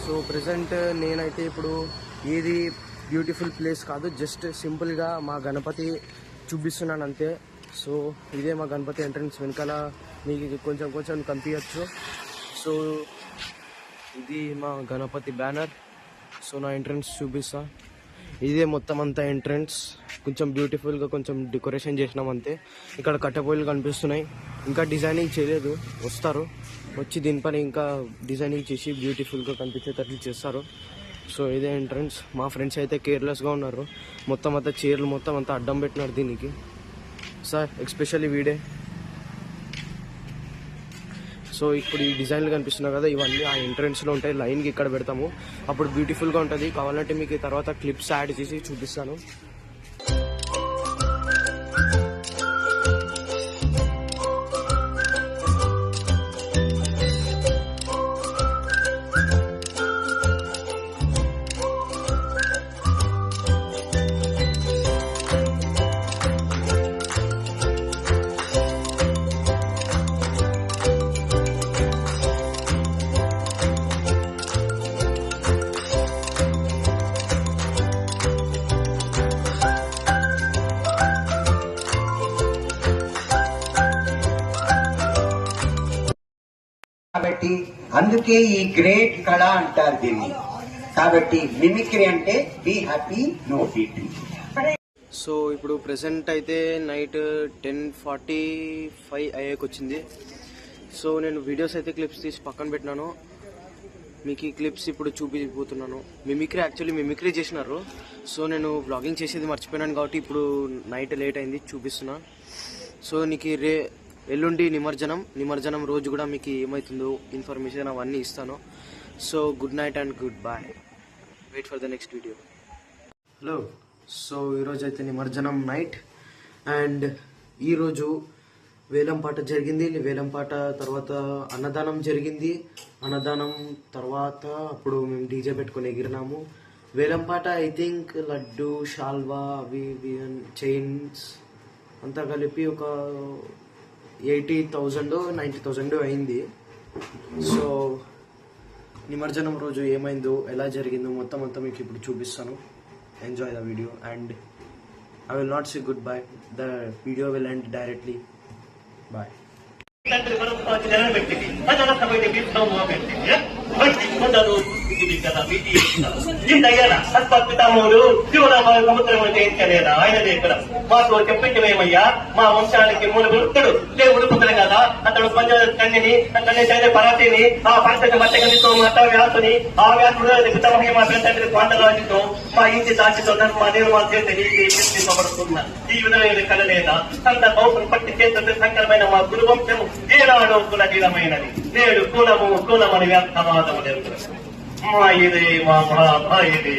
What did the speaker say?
So present నేనైతే ఇప్పుడు ఏది బ్యూటిఫుల్ ప్లేస్ కాదు, జస్ట్ సింపుల్గా మా గణపతి చూపిస్తున్నాను అంతే. సో ఇదే మా గణపతి ఎంట్రన్స్, వెనకాల మీకు కొంచెం కొంచెం కనిపించచ్చు. సో ఇది మా గణపతి బ్యానర్. సో నా ఎంట్రన్స్ చూపిస్తా. ఇదే మొత్తం అంతా ఎంట్రన్స్, కొంచెం బ్యూటిఫుల్గా కొంచెం డెకరేషన్ చేసినాం అంతే. ఇక్కడ కట్టెపోయిలు కనిపిస్తున్నాయి, ఇంకా డిజైనింగ్ చేయలేదు, వస్తారు వచ్చి దీనిపైన ఇంకా డిజైనింగ్ చేసి బ్యూటిఫుల్గా కనిపించేటట్లు చేస్తారు. సో ఇదే ఎంట్రన్స్. మా ఫ్రెండ్స్ అయితే కేర్లెస్గా ఉన్నారు, మొత్తం అంతా చైర్లు మొత్తం అంతా అడ్డం పెట్టినారు దీనికి. సార్ ఎస్పెషల్లీ వీడే. సో ఇప్పుడు ఈ డిజైన్లు కనిపిస్తున్నాయి కదా, ఇవన్నీ ఆ ఎంట్రన్స్లో ఉంటాయి. లైన్కి ఇక్కడ పెడతాము, అప్పుడు బ్యూటిఫుల్గా ఉంటుంది. కావాలంటే మీకు తర్వాత క్లిప్స్ యాడ్ చేసి చూపిస్తాను. కాబట్టి అందుకే ఈ గ్రేట్ కళ అంటారు దీన్ని. కాబట్టి మిమిక్రీ అంటే be happy no feet. So ఇప్పుడు ప్రెసెంట్ అయితే నైట్ 10:45 అయ్యేకొచ్చింది. సో నేను వీడియోస్ అయితే క్లిప్స్ తీసి పక్కన పెట్టినాను, మీకు ఈ క్లిప్స్ ఇప్పుడు చూపిపోతున్నాను. యాక్చువల్లీ మిమిక్రీ చేసినారు. సో నేను వ్లాగింగ్ చేసేది మర్చిపోయినాను కాబట్టి ఇప్పుడు నైట్ లేట్ అయింది, చూపిస్తున్నా. సో నీకు ఎల్లుండి నిమజ్జనం రోజు కూడా మీకు ఏమవుతుందో ఇన్ఫర్మేషన్ అవన్నీ ఇస్తాను. So good night and good bye. Wait for the next video. Hello. So ఈరోజు అయితే నిమజ్జనం నైట్, అండ్ ఈరోజు వేలంపాట జరిగింది. వేలంపాట తర్వాత అన్నదానం జరిగింది. అన్నదానం తర్వాత అప్పుడు మేము డీజే పెట్టుకొని ఎగిరినాము. వేలంపాట ఐ థింక్ లడ్డు, షాల్వా, అవి చైన్స్ అంతా కలిపి ఒక 80,000 90,000 అయింది. సో నిమజ్జనం రోజు ఏమైందో, ఎలా జరిగిందో మొత్తం అంతా మీకు ఇప్పుడు చూపిస్తాను. Enjoy the video and I will not say good bye. The video will end directly. Bye. పితామహుడు సముద్రం జయించలేదా? ఆయనదే ఇక్కడ మాతో చెప్పించమేమయ్యా. మా వంశానికి మూలగురుడు దేవుడు పుత్రుడు కదా. అతడు కన్యని కన్య పరాతిని ఆ పంచక మట్టగలితో మత వ్యాసుని ఆ వ్యాసుడు పితామహి మా పెద్ద పాండరాజుతో మా ఇంటి సాక్షితో మా నిర్మాణ చేస్తున్నా. ఈ విధమైన కలలేదా? అంత కౌసం పట్టి చేస్తుంది సంకరమైన మా గురువంశము ఏనాడో కులహీనమైనది. నేడు కులమని వ్యాఖ్యవాదము లేదు. మా ఇది మా ఇదే